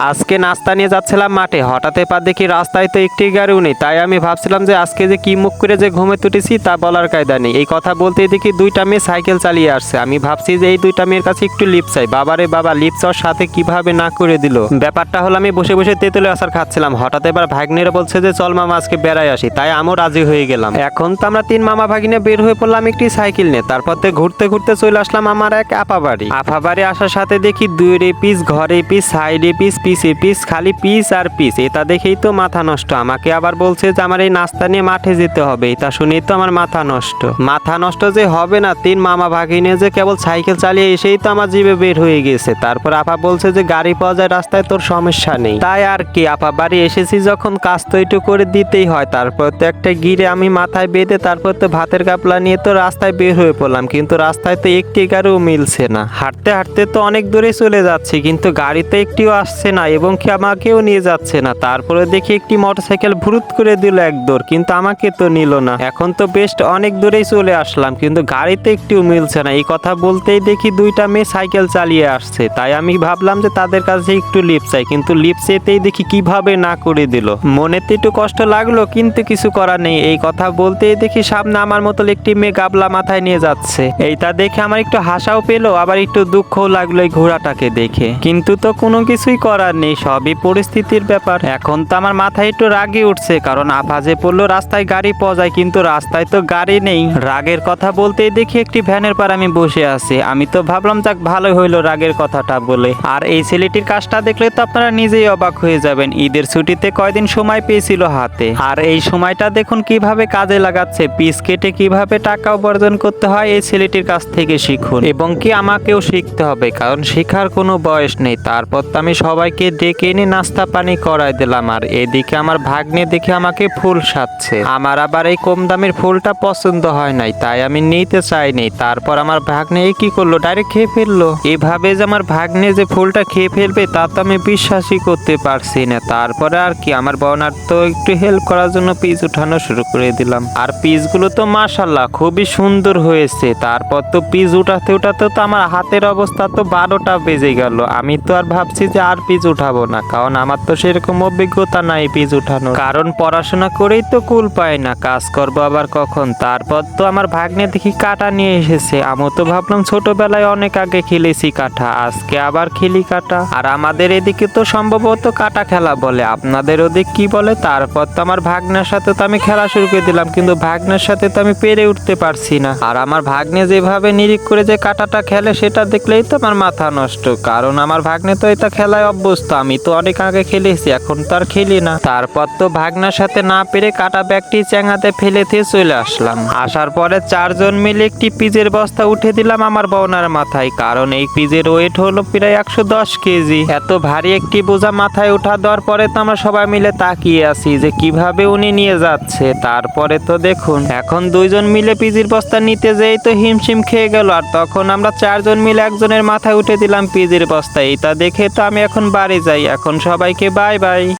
আজকে নাস্তা নিয়ে যাচ্ছিলাম মাঠে, হঠাৎ এবার দেখি রাস্তায় তো একটি গাড়িও নেই। তাই আমি ভাবছিলাম যে আজকে যে কি মুখ করে যে ঘুমে তুটেছি তা বলার কায়দা নেই। এই কথা বলতেই দেখি দুইটা মেয়ে সাইকেল চালিয়ে আসছে। আমি ভাবছি যে এই দুইটা মেয়ের কাছে একটু লিফট চাই। বাবারে বাবা, লিফট চাওয়ার সাথে কিভাবে না করে দিল। ব্যাপারটা হলো আমি বসে বসে তেঁতুলের আচার খাচ্ছিলাম, হঠাৎ এবার ভাগ্নেরা বলছে যে চল মামা আজকে বেড়াই আসি। তাই আমিও রাজি হয়ে গেলাম। এখন তো আমরা তিন মামা ভাগিনে বের হয়ে পড়লাম একটি সাইকেল নিয়ে। তারপর তো ঘুরতে ঘুরতে চলে আসলাম আমার এক আপা বাড়ি আসার সাথে দেখি দুইরে পিস, ঘরে পিস, সাইডে পিস, পিসে পিস, খালি পিস আর পিস। এটা দেখেই তো মাথা নষ্ট। আমাকে আবার বলছে যে আমার এই নাস্তা নিয়ে মাঠে যেতে হবে। এটা শুনেই তো আমার মাথা নষ্ট যে হবে না, তিন মামা ভাগিনে যে কেবল সাইকেল চালিয়ে এসেই তো আমার জিভে বের হয়ে গেছে। তারপর আপা বলছে যে গাড়ি পাওয়া যায় রাস্তায়, তোর সমস্যা নেই। তাই আর কি, আপা বাড়ি এসেছি যখন কাজ তো একটু করে দিতেই হয়। তারপর তো একটা গিরে আমি মাথায় বেঁধে তারপর তো ভাতের কাপলা নিয়ে তো রাস্তায় বের হয়ে পড়লাম, কিন্তু রাস্তায় তো একটি গাড়িও মিলছে না। হাঁটতে হাঁটতে তো অনেক দূরে চলে যাচ্ছি, কিন্তু গাড়িতে একটিও আসছে না এবং কি আমাকেও নিয়ে যাচ্ছে না। তারপরে দেখি একটি মোটরসাইকেল ভুরুত করে দিল এক দৌড়, কিন্তু আমাকে তো নিল না। এখন তো বেশ অনেক দূরেই চলে আসলাম, কিন্তু গাড়িতে একটিও মিলছে না। এই কথা বলতেই দেখি দুইটা মেয়ে সাইকেল চালিয়ে আসছে। তাই আমি ভাবলাম যে তাদের কাছে একটু লিফট চাই, কিন্তু লিফট চেতেই দেখি কিভাবে না করে দিল। মনেতে একটু কষ্ট লাগলো, কিন্তু কিছু করার নেই। এই কথা বলতেই দেখি সামনে আমার মতো একটি মেয়ে গাবলা মাথায় নিয়ে যাচ্ছে। এইটা দেখে আমার একটু হাসাও পেলো, আবার একটু দুঃখও লাগলো এই ঘোড়াটাকে দেখে। কিন্তু তো কোনো কিছুই করার নেই, সবই পরিস্থিতির ব্যাপার। এখন তো আমার মাথায় একটু রাগই উঠছে, কারণ আপা যে পড়লো রাস্তায় গাড়ি পাওয়া যায়, কিন্তু রাস্তায় তো গাড়ি নেই। রাগের কথা বলতেই দেখি একটি ভ্যানের পার আমি বসে আছি। আমি তো ভাবলাম যাক ভালোই হইলো রাগের কথাটা বলে। আর এই ছেলেটির কাজটা দেখলে তো আপনারা নিজেই অবাক হয়ে যাবেন। ঈদের ছুটিতে কয়দিন সময় পেয়েছিল হাতে, আর এই সময়টা দেখুন কিভাবে কাজে লাগাচ্ছে। পিস কেটে কিভাবে টাকা উপার্জন করতে হয় এই ছেলেটির কাছ থেকে শিখুন, এবং কি আমাকেও শিখতে হবে, কারণ শেখার কোনো বয়স নেই। তারপর তো আমি সবাইকে ডেকে এনে নাস্তা পানি করাই দিলাম। আর এদিকে আমার ভাগ্নে দেখে আমাকে ফুল সাজছে। আমার আবার এই কম দামের ফুলটা পছন্দ হয় নাই, তাই আমি নিতে চাইনি। তারপর আমার ভাগ্নে কি করলো, ডাইরেক্ট খেয়ে ফেললো। এভাবে যে আমার ভাগ্নে যে ফুলটা খেয়ে ফেলবে তা তো আমি বিশ্বাসই করতে পারছি না। তারপরে আর কি, আমার বোনার তো একটু হেল্প করার জন্য পিস উঠানো শুরু করে দিলাম। আর পিসগুলো তো মাশাআল্লাহ খুবই সুন্দর হয়েছে। তারপর তো পিস উঠাতে উঠাতে তো আমার হাতের অবস্থা তো 12টা বেজে গেল। আমি তো আর ভাবছি যে আর পিস উঠাবো না, কারণ আমার তো সেরকম অভিজ্ঞতা নাই পিস উঠানো, কারণ পড়াশোনা করেই তো কুল পাই না, কাজ করবো আবার কখন। তারপর তো আমার ভাগ্নে দেখি কাটা নিয়ে এসেছে। আমি তো ভাবলাম ছোটবেলায় অনেক আগে খেলেছি কাঠা, আজকে আবার খেলি কাটা। আর আমাদের এদিকে তো সম্ভবত কাটা খেলা বলে, আপনাদের ওদিক কি বলে। তারপর তো আমার ভাগ্নের সাথে তো আমি খেলা শুরু করে দিলাম, কিন্তু ভাগ্নের সাথে তো আমি পেরে উঠতে পারছি না। আর আমার ভাগ্নে যেভাবে নিরিখ করে যে কাটাটা খেলে সেটা দেখলেই তো আমার মাথা নষ্ট, কারণ আমার ভাগ্নে তো এটা খেলায় অভ্যস্ত। আমি তো অনেক আগে খেলেছি, এখন তো আর খেলি না। তারপর তো ভাগ্নার সাথে না পেরে কাটা ব্যাগটি চ্যাঙাতে ফেলে দিয়ে চলে আসলাম। আসার পরে চারজন মিলে একটি পিজের বস্তা উঠে দিলাম আমার বউনার মাথায়, কারণ এই পিজের ওয়েট হলো প্রায় 110 কেজি। এত ভারী একটি বোঝা মাথায় উঠা দেওয়ার পরে তো আমরা সবাই মিলে তাকিয়ে আছি যে কিভাবে উনি নিয়ে যাচ্ছে। তারপরে তো দেখুন এখন দুইজন মিলে পিজির বস্তা নিতে যেই তো হিমশিম খেয়ে গেল। আর তখন আমরা চারজন মিলে একজনের মাথায় উঠে দিলাম পিজির বস্তা। এটা দেখে তো আমি এখন বাড়ি যাই। এখন সবাইকে বাই বাই।